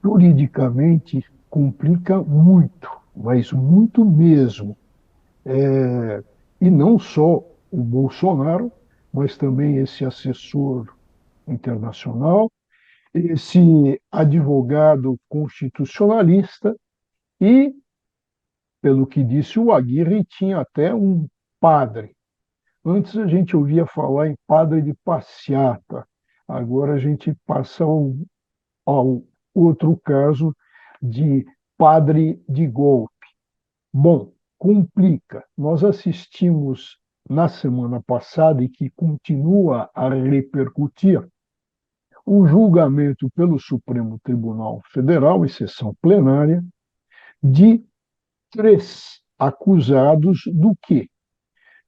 Juridicamente complica muito, mas muito mesmo. E não só o Bolsonaro, mas também esse assessor internacional, esse advogado constitucionalista e, pelo que disse o Aguirre, tinha até um padre. Antes a gente ouvia falar em padre de passeata, agora a gente passa ao outro caso de padre de golpe. Bom, complica. Nós assistimos na semana passada e que continua a repercutir o julgamento pelo Supremo Tribunal Federal, em sessão plenária, de três acusados do quê?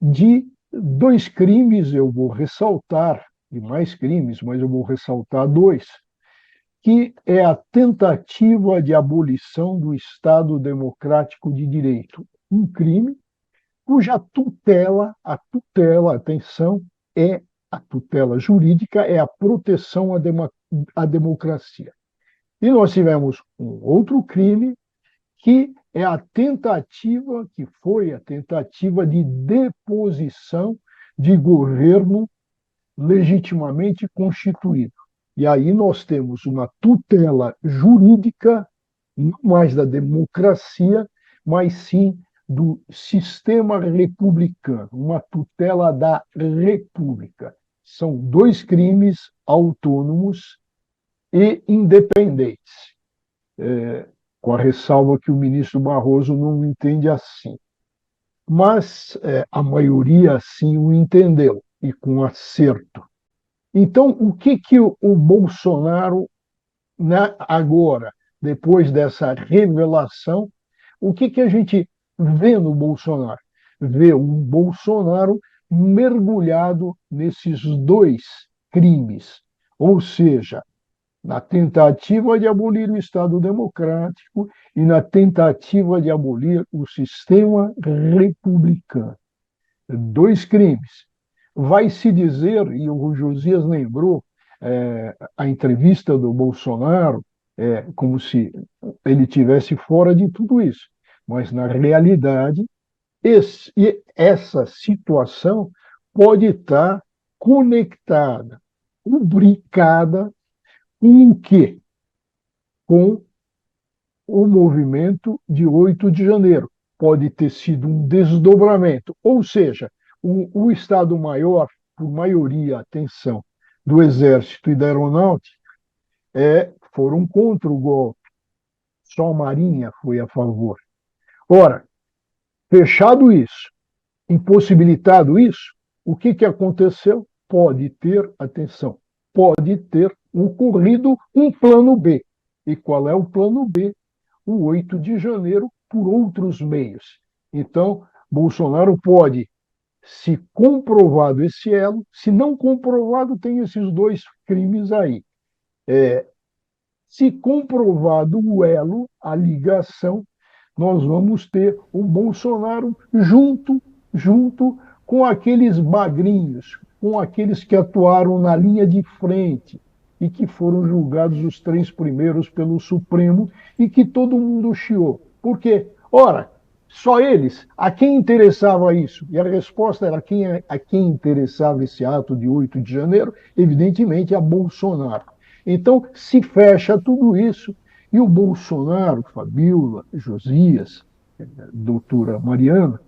De dois crimes, eu vou ressaltar, e mais crimes, mas eu vou ressaltar dois, que é a tentativa de abolição do Estado Democrático de Direito, um crime cuja tutela, atenção, é a tutela jurídica, é a proteção à democracia. E nós tivemos um outro crime que é a tentativa, que foi a tentativa de deposição de governo legitimamente constituído. E aí nós temos uma tutela jurídica, não mais da democracia, mas sim do sistema republicano, uma tutela da república. São dois crimes autônomos e independentes, com a ressalva que o ministro Barroso não entende assim. Mas a maioria sim o entendeu, e com acerto. Então, o que, que o Bolsonaro, né, agora, depois dessa revelação, o que, que a gente vê no Bolsonaro? Vê um Bolsonaro mergulhado nesses dois crimes, ou seja, na tentativa de abolir o Estado democrático e na tentativa de abolir o sistema republicano. Dois crimes. Vai se dizer, e o Josias lembrou a entrevista do Bolsonaro, como se ele tivesse fora de tudo isso. Mas, na realidade, essa situação pode estar conectada, rubricada com o quê? Com o movimento de 8 de janeiro. Pode ter sido um desdobramento, ou seja, o Estado-Maior, por maioria, atenção, do Exército e da Aeronáutica, foram contra o golpe. Só a Marinha foi a favor. Ora, fechado isso, impossibilitado isso, o que, que aconteceu? Pode ter, atenção, pode ter ocorrido um plano B. E qual é o plano B? O 8 de janeiro por outros meios. Então, Bolsonaro pode, se comprovado esse elo, se não comprovado, tem esses dois crimes aí. Se comprovado o elo, a ligação, nós vamos ter o Bolsonaro junto com aqueles magrinhos, com aqueles que atuaram na linha de frente e que foram julgados os três primeiros pelo Supremo e que todo mundo chiou. Por quê? Ora, só eles. A quem interessava isso? E a resposta era a quem interessava esse ato de 8 de janeiro? Evidentemente, a Bolsonaro. Então, se fecha tudo isso e o Bolsonaro, Fabíola, Josias, doutora Mariana,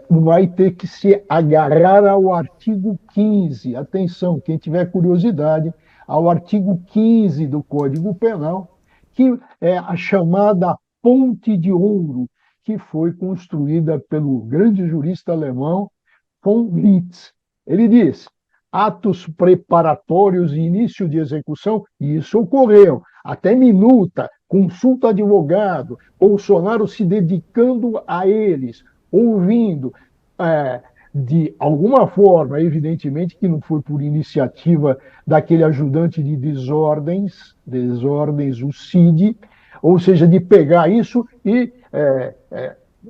vai ter que se agarrar ao artigo 15. Atenção, quem tiver curiosidade, ao artigo 15 do Código Penal, que é a chamada Ponte de Ouro, que foi construída pelo grande jurista alemão von Litz. Ele diz: atos preparatórios e início de execução, e isso ocorreu, até minuta, consulta advogado, Bolsonaro se dedicando a eles, ouvindo, de alguma forma, evidentemente que não foi por iniciativa daquele ajudante de desordens, o CID, ou seja, de pegar isso e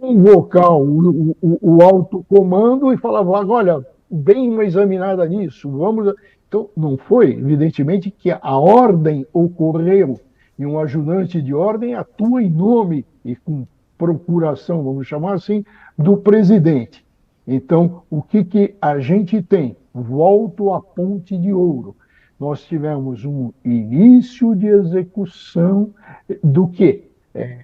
invocar o alto comando e falar, olha, bem uma examinada nisso, vamos. Então, não foi, evidentemente, que a ordem ocorreu E um ajudante de ordem atua em nome e com procuração, vamos chamar assim, do presidente. Então, o que, que a gente tem? Volto à Ponte de Ouro. Nós tivemos um início de execução do quê?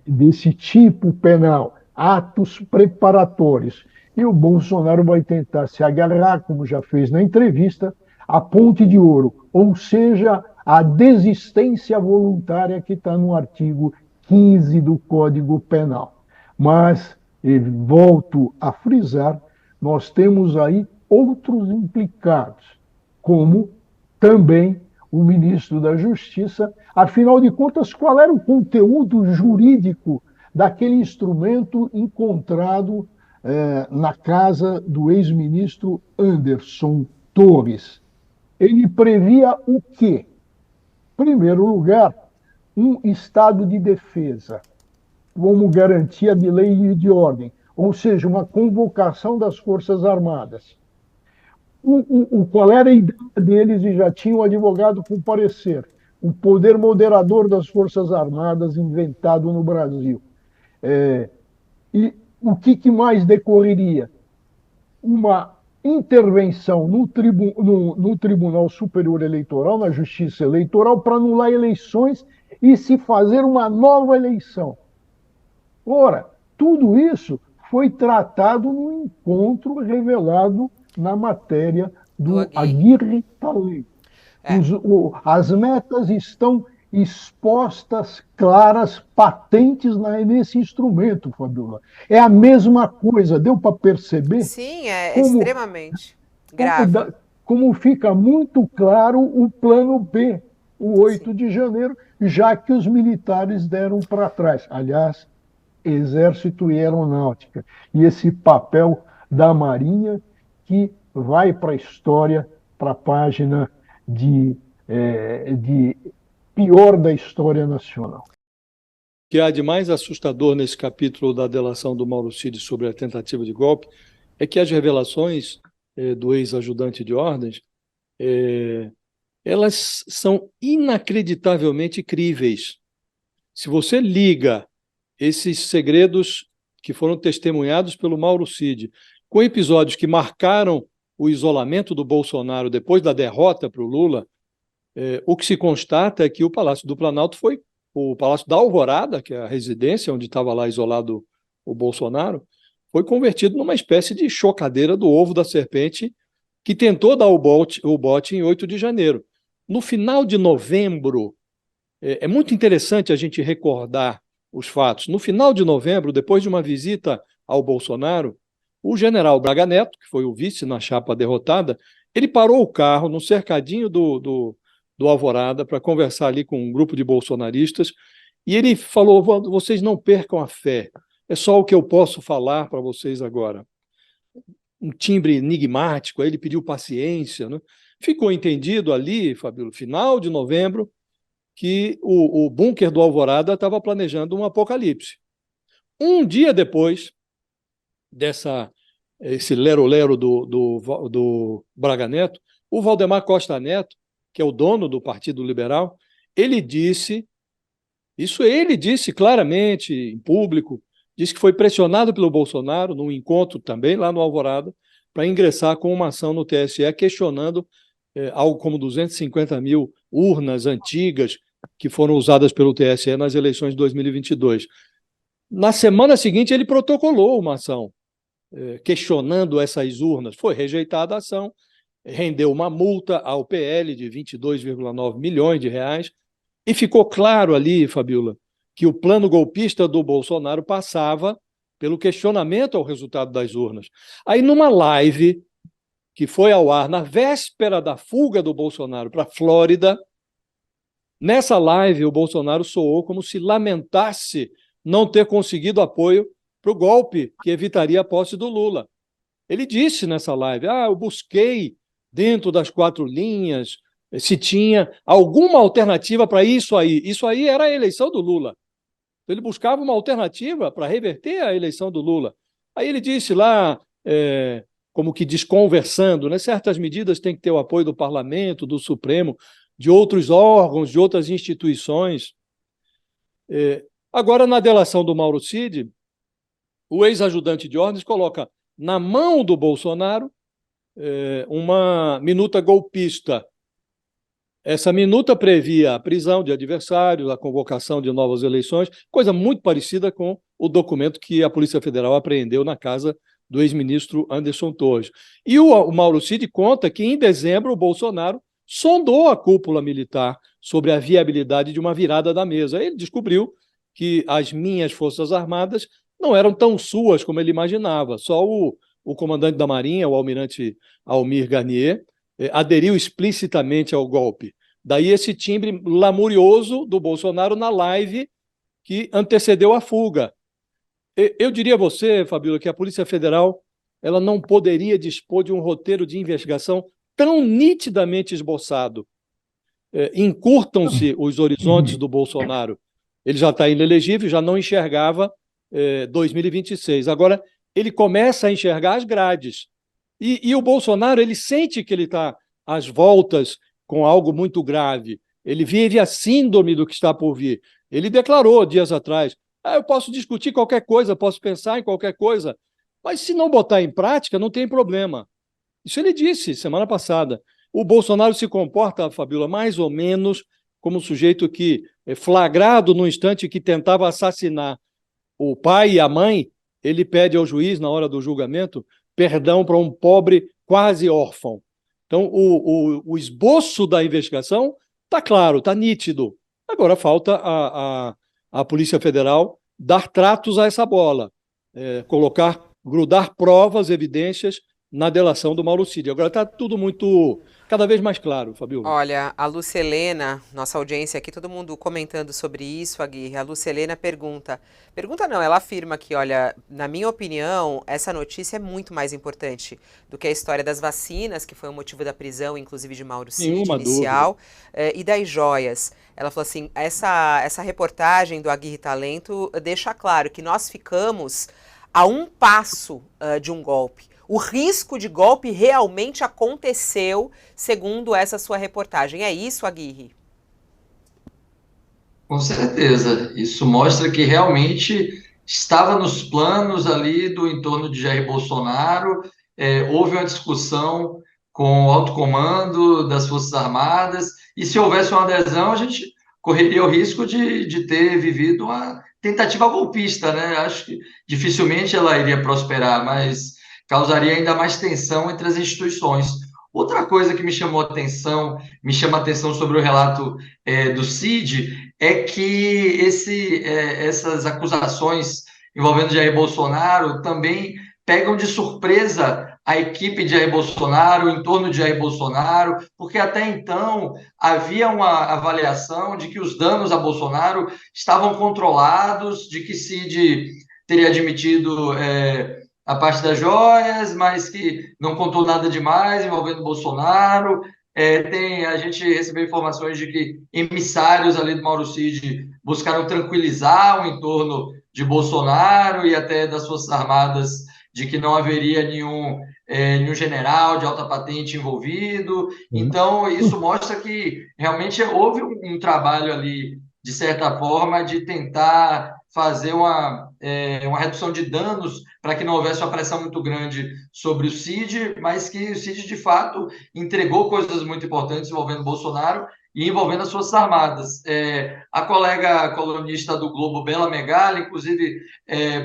Desse tipo penal, atos preparatórios. E o Bolsonaro vai tentar se agarrar, como já fez na entrevista, à Ponte de Ouro, ou seja, a desistência voluntária que está no artigo 15 do Código Penal. Mas, volto a frisar, nós temos aí outros implicados, como também o ministro da Justiça. Afinal de contas, qual era o conteúdo jurídico daquele instrumento encontrado na casa do ex-ministro Anderson Torres? Ele previa o quê? Em primeiro lugar, um estado de defesa, como garantia de lei e de ordem, ou seja, uma convocação das Forças Armadas. Qual era a ideia deles e já tinha o advogado com parecer? O poder moderador das Forças Armadas inventado no Brasil. E o que mais decorreria? Uma intervenção no Tribunal Superior Eleitoral, na Justiça Eleitoral, para anular eleições e se fazer uma nova eleição. Ora, tudo isso foi tratado no encontro revelado na matéria do Aguirre Taleb. As metas estão expostas, claras, patentes nesse instrumento, Fabiola. É a mesma coisa, deu para perceber? Sim, é extremamente grave. Como fica muito claro o plano B, o 8 Sim. de janeiro, já que os militares deram para trás. Aliás, Exército e Aeronáutica. E esse papel da Marinha que vai para a história, para a página de pior da história nacional. O que há de mais assustador nesse capítulo da delação do Mauro Cid sobre a tentativa de golpe é que as revelações do ex-ajudante de ordens elas são inacreditavelmente críveis. Se você liga esses segredos que foram testemunhados pelo Mauro Cid com episódios que marcaram o isolamento do Bolsonaro depois da derrota para o Lula, o que se constata é que o Palácio do Planalto foi o Palácio da Alvorada, que é a residência onde estava lá isolado o Bolsonaro, foi convertido numa espécie de chocadeira do ovo da serpente que tentou dar o bote em 8 de janeiro. No final de novembro, é muito interessante a gente recordar os fatos. No final de novembro, depois de uma visita ao Bolsonaro, o general Braga Neto, que foi o vice na chapa derrotada, ele parou o carro no cercadinho do Alvorada para conversar ali com um grupo de bolsonaristas e ele falou: vocês não percam a fé, é só o que eu posso falar para vocês agora. Um timbre enigmático, aí ele pediu paciência, né? Ficou entendido ali, Fabíola, final de novembro, que o bunker do Alvorada estava planejando um apocalipse. Um dia depois esse lero-lero do Braga Neto, o Valdemar Costa Neto, que é o dono do Partido Liberal, ele disse claramente em público, disse que foi pressionado pelo Bolsonaro, num encontro também lá no Alvorada, para ingressar com uma ação no TSE questionando algo como 250 mil urnas antigas que foram usadas pelo TSE nas eleições de 2022. Na semana seguinte, ele protocolou uma ação questionando essas urnas. Foi rejeitada a ação, rendeu uma multa ao PL de 22,9 milhões de reais, e ficou claro ali, Fabíola, que o plano golpista do Bolsonaro passava pelo questionamento ao resultado das urnas. Aí, numa live que foi ao ar na véspera da fuga do Bolsonaro para a Flórida, nessa live o Bolsonaro soou como se lamentasse não ter conseguido apoio para o golpe que evitaria a posse do Lula. Ele disse nessa live: eu busquei dentro das 4 linhas se tinha alguma alternativa para isso aí. Isso aí era a eleição do Lula. Ele buscava uma alternativa para reverter a eleição do Lula. Aí ele disse lá, como que desconversando, né, certas medidas têm que ter o apoio do Parlamento, do Supremo, de outros órgãos, de outras instituições. Agora, na delação do Mauro Cid, o ex-ajudante de ordens coloca na mão do Bolsonaro uma minuta golpista. Essa minuta previa a prisão de adversários, a convocação de novas eleições, coisa muito parecida com o documento que a Polícia Federal apreendeu na casa do ex-ministro Anderson Torres. E o Mauro Cid conta que, em dezembro, o Bolsonaro sondou a cúpula militar sobre a viabilidade de uma virada da mesa. Ele descobriu que as minhas Forças Armadas não eram tão suas como ele imaginava. Só o comandante da Marinha, o almirante Almir Garnier, aderiu explicitamente ao golpe. Daí esse timbre lamurioso do Bolsonaro na live que antecedeu a fuga. Eu diria a você, Fabíola, que a Polícia Federal ela não poderia dispor de um roteiro de investigação tão nitidamente esboçado. Encurtam-se os horizontes do Bolsonaro. Ele já está inelegível, já não enxergava 2026. Agora, ele começa a enxergar as grades. E o Bolsonaro, ele sente que ele está às voltas com algo muito grave. Ele vive a síndrome do que está por vir. Ele declarou dias atrás, eu posso discutir qualquer coisa, posso pensar em qualquer coisa, mas se não botar em prática, não tem problema. Isso ele disse semana passada. O Bolsonaro se comporta, Fabíola, mais ou menos como um sujeito que, flagrado no instante que tentava assassinar o pai e a mãe, ele pede ao juiz, na hora do julgamento, perdão para um pobre quase órfão. Então, o esboço da investigação está claro, está nítido. Agora falta a Polícia Federal dar tratos a essa bola, grudar provas, evidências na delação do Mauro Cid. Agora está tudo cada vez mais claro, Fabíola. Olha, a Lucelena, nossa audiência aqui, todo mundo comentando sobre isso, Aguirre. A Lucelena pergunta não, ela afirma que, olha, na minha opinião, essa notícia é muito mais importante do que a história das vacinas, que foi o motivo da prisão, inclusive de Mauro Cid, inicial, e das joias. Ela falou assim, essa reportagem do Aguirre Talento deixa claro que nós ficamos a um passo de um golpe. O risco de golpe realmente aconteceu, segundo essa sua reportagem. É isso, Aguirre? Com certeza. Isso mostra que realmente estava nos planos ali do entorno de Jair Bolsonaro. Houve uma discussão com o alto comando das Forças Armadas, e se houvesse uma adesão, a gente correria o risco de ter vivido uma tentativa golpista, né? Acho que dificilmente ela iria prosperar, mas causaria ainda mais tensão entre as instituições. Outra coisa que me chama a atenção sobre o relato do Cid é que essas acusações envolvendo Jair Bolsonaro também pegam de surpresa a equipe de Jair Bolsonaro, o entorno de Jair Bolsonaro, porque até então havia uma avaliação de que os danos a Bolsonaro estavam controlados, de que Cid teria admitido a parte das joias, mas que não contou nada demais envolvendo Bolsonaro. A gente recebeu informações de que emissários ali do Mauro Cid buscaram tranquilizar o entorno de Bolsonaro e até das Forças Armadas, de que não haveria nenhum general de alta patente envolvido. Então, isso mostra que realmente houve um trabalho ali, de certa forma, de tentar fazer uma redução de danos para que não houvesse uma pressão muito grande sobre o Cid, mas que o Cid, de fato, entregou coisas muito importantes envolvendo Bolsonaro e envolvendo as Forças Armadas. A colega colunista do Globo, Bela Megali, inclusive,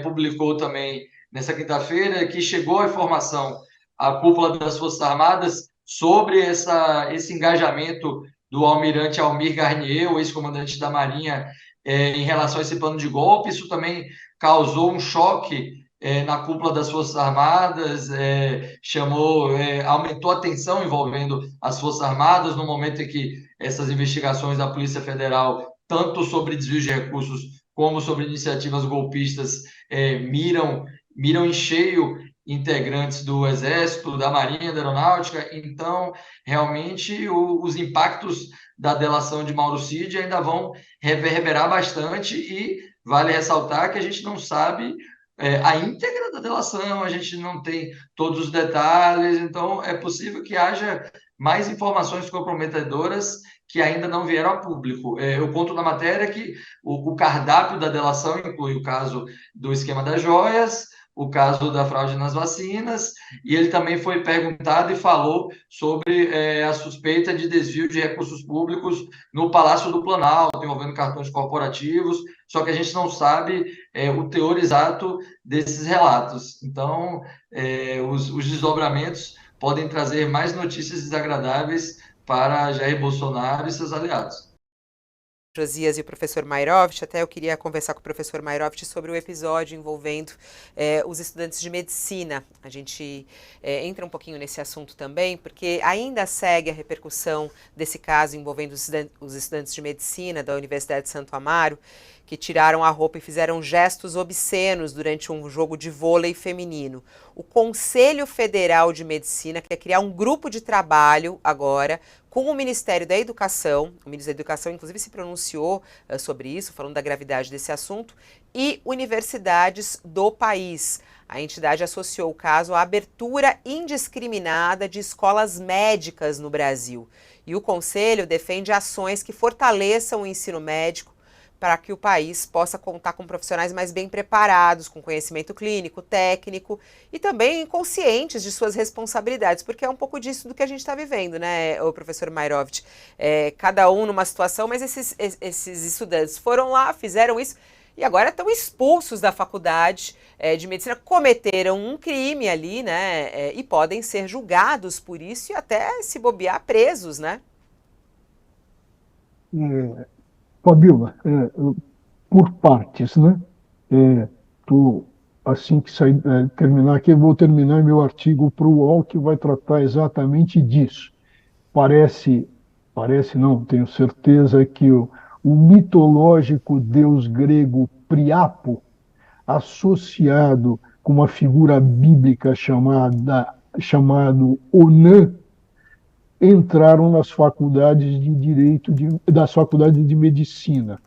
publicou também nessa quinta-feira que chegou a informação à cúpula das Forças Armadas sobre esse engajamento do almirante Almir Garnier, o ex-comandante da Marinha, em relação a esse plano de golpe. Isso também causou um choque na cúpula das Forças Armadas, aumentou a tensão envolvendo as Forças Armadas no momento em que essas investigações da Polícia Federal, tanto sobre desvio de recursos como sobre iniciativas golpistas, miram em cheio integrantes do Exército, da Marinha, da Aeronáutica. Então, realmente, os impactos da delação de Mauro Cid ainda vão reverberar bastante, e vale ressaltar que a gente não sabe a íntegra da delação, a gente não tem todos os detalhes, então é possível que haja mais informações comprometedoras que ainda não vieram a público. Eu conto na matéria que o cardápio da delação inclui o caso do esquema das joias, o caso da fraude nas vacinas, e ele também foi perguntado e falou sobre a suspeita de desvio de recursos públicos no Palácio do Planalto, envolvendo cartões corporativos, só que a gente não sabe o teor exato desses relatos. Então, os desdobramentos podem trazer mais notícias desagradáveis para Jair Bolsonaro e seus aliados. Josias e o professor Mairovich, até eu queria conversar com o professor Mairovich sobre o episódio envolvendo os estudantes de medicina. A gente entra um pouquinho nesse assunto também, porque ainda segue a repercussão desse caso envolvendo os estudantes de medicina da Universidade de Santo Amaro, que tiraram a roupa e fizeram gestos obscenos durante um jogo de vôlei feminino. O Conselho Federal de Medicina quer criar um grupo de trabalho agora com o Ministério da Educação. O Ministério da Educação, inclusive, se pronunciou sobre isso, falando da gravidade desse assunto, e universidades do país. A entidade associou o caso à abertura indiscriminada de escolas médicas no Brasil. E o Conselho defende ações que fortaleçam o ensino médico para que o país possa contar com profissionais mais bem preparados, com conhecimento clínico, técnico e também conscientes de suas responsabilidades, porque é um pouco disso do que a gente está vivendo, né, o professor Mairovich? Cada um numa situação, mas esses estudantes foram lá, fizeram isso e agora estão expulsos da faculdade de medicina, cometeram um crime ali, né, e podem ser julgados por isso e até, se bobear, presos, né? Fabiola, por partes, né? Assim que terminar aqui, eu vou terminar meu artigo para o UOL, que vai tratar exatamente disso. Parece não, tenho certeza que o mitológico deus grego Priapo, associado com uma figura bíblica chamado Onã, entraram nas faculdades de direito, das faculdades de medicina,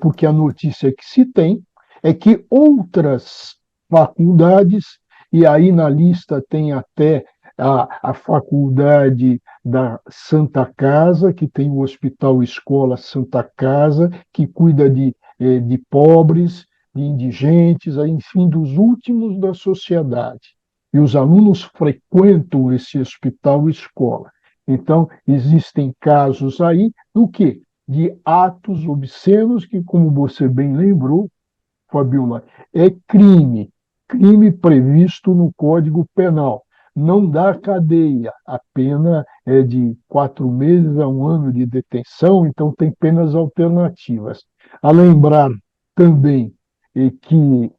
porque a notícia que se tem é que outras faculdades, e aí na lista tem até a faculdade da Santa Casa, que tem o Hospital Escola Santa Casa, que cuida de pobres, de indigentes, enfim, dos últimos da sociedade. E os alunos frequentam esse hospital escola. Então, existem casos aí do quê? De atos obscenos que, como você bem lembrou, Fabiola, é crime previsto no Código Penal. Não dá cadeia, a pena é de 4 meses a 1 ano de detenção, então tem penas alternativas. A lembrar também que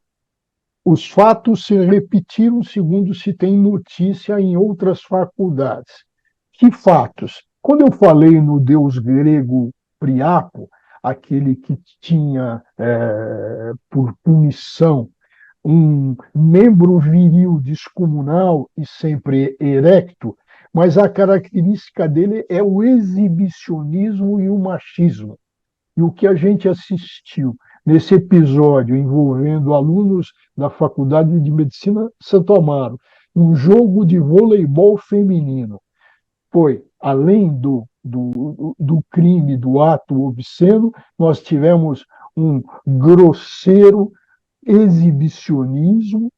os fatos se repetiram segundo se tem notícia em outras faculdades. Que fatos? Quando eu falei no deus grego Priapo, aquele que tinha por punição um membro viril descomunal e sempre erecto, mas a característica dele é o exibicionismo e o machismo. E o que a gente assistiu nesse episódio envolvendo alunos da Faculdade de Medicina Santo Amaro, um jogo de voleibol feminino, foi, além do crime, do ato obsceno, nós tivemos um grosseiro exibicionismo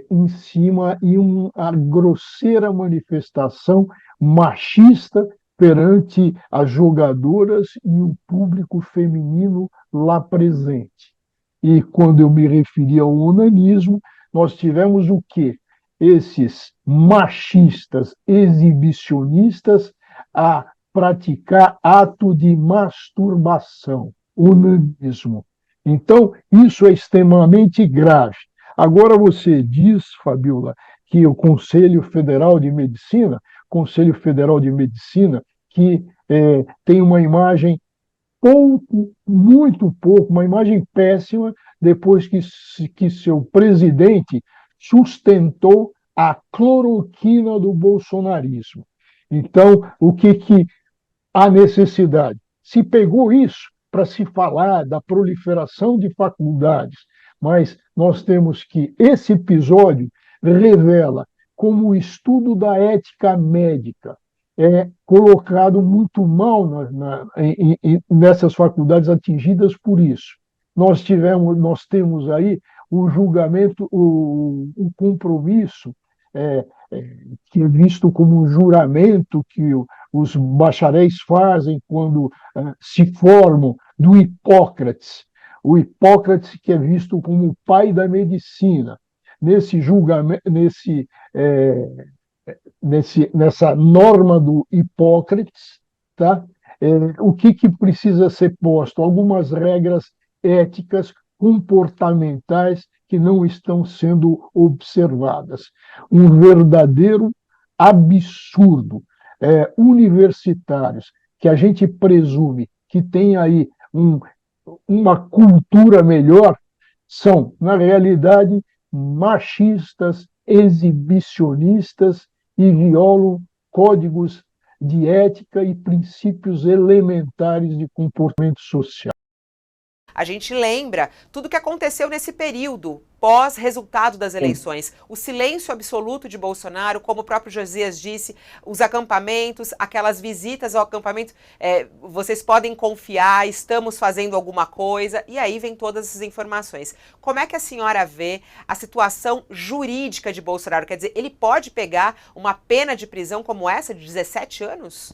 em cima e uma grosseira manifestação machista perante as jogadoras e o público feminino lá presente. E quando eu me referi ao onanismo, nós tivemos o quê? Esses machistas exibicionistas a praticar ato de masturbação, onanismo. Então, isso é extremamente grave. Agora você diz, Fabiola, que o Conselho Federal de Medicina, que tem uma imagem muito pouco, uma imagem péssima, depois que seu presidente sustentou a cloroquina do bolsonarismo. Então, o que há necessidade? Se pegou isso para se falar da proliferação de faculdades, mas nós temos que esse episódio revela como o estudo da ética médica colocado muito mal nessas faculdades atingidas por isso. Nós temos aí o julgamento, o compromisso, é, que é visto como um juramento que os bacharéis fazem quando se formam, do Hipócrates. O Hipócrates, que é visto como o pai da medicina. Nesse julgamento, nessa norma do Hipócrates, tá? O que precisa ser posto? Algumas regras éticas, comportamentais que não estão sendo observadas. Um verdadeiro absurdo. Universitários que a gente presume que tem aí uma cultura melhor, são, na realidade, machistas, exibicionistas e violam códigos de ética e princípios elementares de comportamento social. A gente lembra tudo o que aconteceu nesse período pós-resultado das eleições. O silêncio absoluto de Bolsonaro, como o próprio Josias disse, os acampamentos, aquelas visitas ao acampamento, vocês podem confiar, estamos fazendo alguma coisa, e aí vem todas essas informações. Como é que a senhora vê a situação jurídica de Bolsonaro? Quer dizer, ele pode pegar uma pena de prisão como essa, de 17 anos?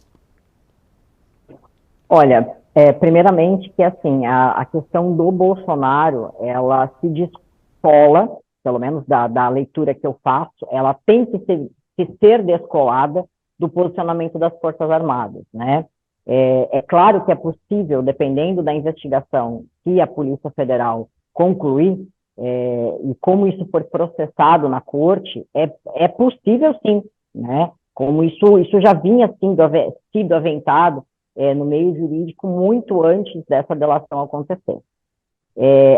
Olha, primeiramente que assim, a questão do Bolsonaro, ela se descola, pelo menos da leitura que eu faço, ela tem que ser descolada do posicionamento das Forças Armadas, né? É claro que é possível, dependendo da investigação que a Polícia Federal concluir, e como isso for processado na corte, é possível sim, né? Como isso já vinha sido aventado no meio jurídico muito antes dessa delação acontecer.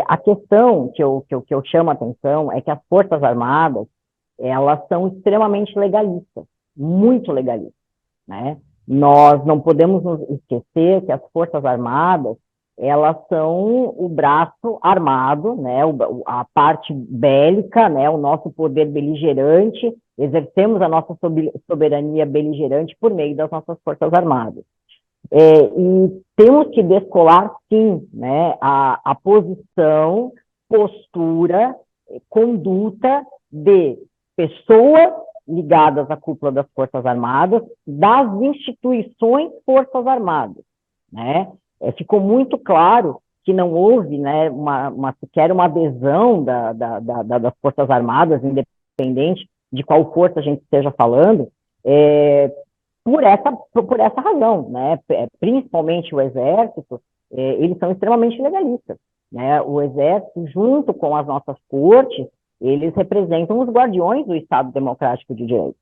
A questão que eu chamo a atenção é que as Forças Armadas, elas são extremamente legalistas, muito legalistas, né? Nós não podemos nos esquecer que as Forças Armadas, elas são o braço armado, né? A parte bélica, né? O nosso poder beligerante, exercemos a nossa soberania beligerante por meio das nossas Forças Armadas. E temos que descolar, sim, né, a posição, postura, conduta de pessoas ligadas à cúpula das Forças Armadas, das instituições Forças Armadas, né? Ficou muito claro que não houve, né, sequer uma adesão das Forças Armadas, independente de qual força a gente esteja falando, por essa razão, né? Principalmente o Exército, eles são extremamente legalistas, né? O Exército, junto com as nossas cortes, eles representam os guardiões do Estado Democrático de Direito,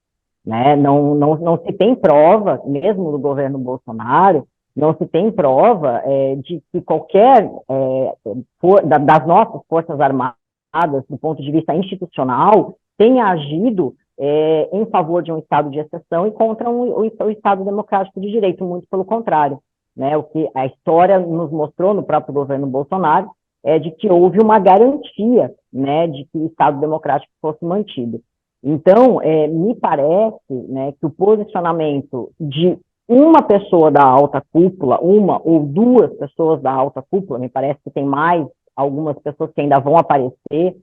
né? Não se tem prova, mesmo do governo Bolsonaro, não se tem prova de que qualquer das nossas Forças Armadas, do ponto de vista institucional, tenha agido em favor de um Estado de exceção e contra o Estado Democrático de Direito, muito pelo contrário, né? O que a história nos mostrou no próprio governo Bolsonaro é de que houve uma garantia, né, de que o Estado Democrático fosse mantido. Então, me parece, né, que o posicionamento de uma pessoa da alta cúpula, uma ou duas pessoas da alta cúpula, me parece que tem mais algumas pessoas que ainda vão aparecer,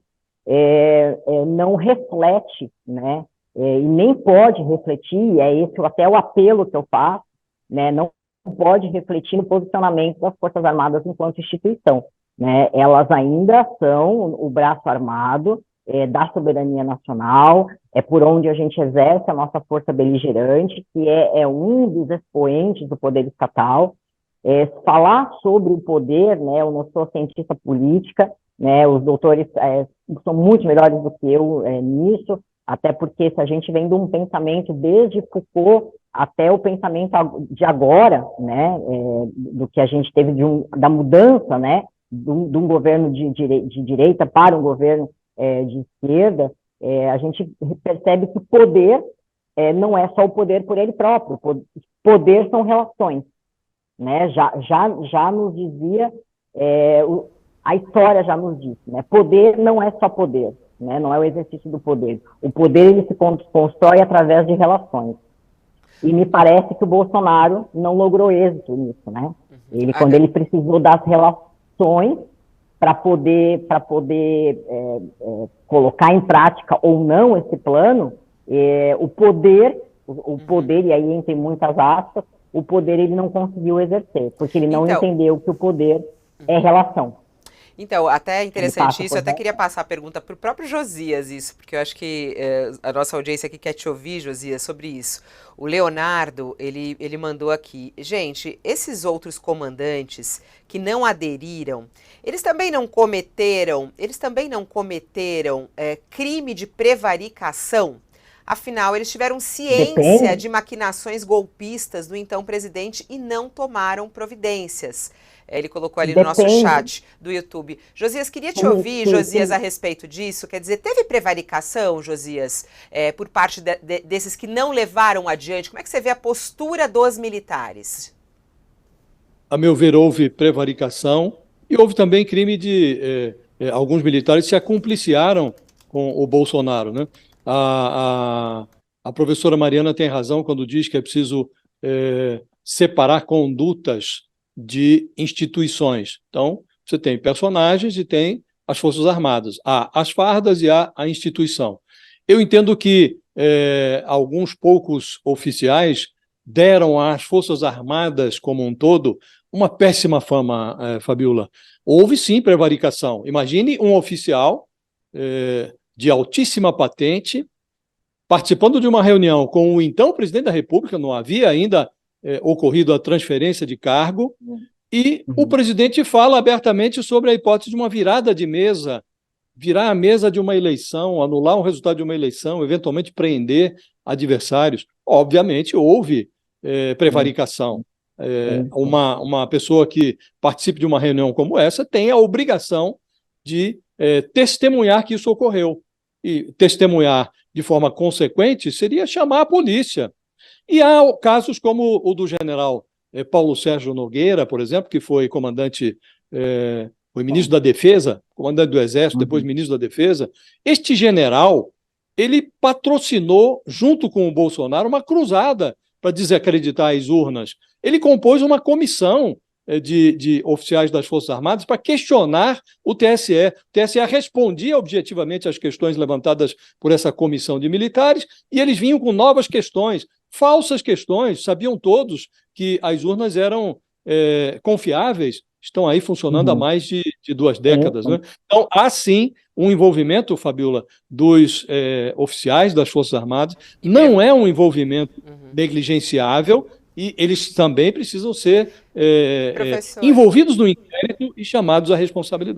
não reflete, né, e nem pode refletir, esse até o apelo que eu faço, né, não pode refletir no posicionamento das Forças Armadas enquanto instituição, né? Elas ainda são o braço armado da soberania nacional, por onde a gente exerce a nossa força beligerante, que é um dos expoentes do poder estatal. Falar sobre o poder, né, eu não sou cientista política, né, os doutores são muito melhores do que eu nisso, até porque se a gente vem de um pensamento desde Foucault até o pensamento de agora, né, do que a gente teve da mudança, né, de um governo de direita para um governo de esquerda, a gente percebe que poder não é só o poder por ele próprio, poder são relações, né, já nos dizia, a história já nos disse, né, poder não é só poder, né, não é o exercício do poder, o poder ele se constrói através de relações. E me parece que o Bolsonaro não logrou êxito nisso, né? Quando ele precisou das relações para poder colocar em prática ou não esse plano, o poder, e aí entre muitas aspas, o poder ele não conseguiu exercer, porque ele não entendeu que o poder é relação. Então, até interessante isso, eu até queria passar a pergunta para o próprio Josias isso, porque eu acho que a nossa audiência aqui quer te ouvir, Josias, sobre isso. O Leonardo, ele mandou aqui, gente, esses outros comandantes que não aderiram, eles também não cometeram crime de prevaricação? Afinal, eles tiveram ciência de maquinações golpistas do então presidente e não tomaram providências. Ele colocou ali no nosso chat do YouTube. Josias, queria te ouvir, Josias, a respeito disso. Quer dizer, teve prevaricação, Josias, por parte desses que não levaram adiante? Como é que você vê a postura dos militares? A meu ver, houve prevaricação e houve também crime de... alguns militares se acumpliciaram com o Bolsonaro, né? A professora Mariana tem razão quando diz que é preciso separar condutas de instituições. Então, você tem personagens e tem as Forças Armadas. Há as fardas e há a instituição. Eu entendo que alguns poucos oficiais deram às Forças Armadas como um todo uma péssima fama, Fabiola. Houve sim prevaricação. Imagine um oficial de altíssima patente participando de uma reunião com o então presidente da República, não havia ainda ocorrido a transferência de cargo, e o presidente fala abertamente sobre a hipótese de uma virada de mesa, virar a mesa de uma eleição, anular o resultado de uma eleição, eventualmente prender adversários. Obviamente, houve prevaricação. Uma pessoa que participe de uma reunião como essa tem a obrigação de testemunhar que isso ocorreu. E testemunhar de forma consequente seria chamar a polícia. E há casos como o do general Paulo Sérgio Nogueira, por exemplo, que foi comandante, foi ministro da Defesa, comandante do Exército, depois ministro da Defesa. Este general, ele patrocinou, junto com o Bolsonaro, uma cruzada para desacreditar as urnas. Ele compôs uma comissão de oficiais das Forças Armadas para questionar o TSE. O TSE respondia objetivamente às questões levantadas por essa comissão de militares e eles vinham com novas questões, falsas questões. Sabiam todos que as urnas eram confiáveis, estão aí funcionando há mais de 2 décadas. Né? Então, há sim um envolvimento, Fabiola, dos oficiais das Forças Armadas. Não é um envolvimento negligenciável, e eles também precisam ser envolvidos no inquérito e chamados à responsabilidade.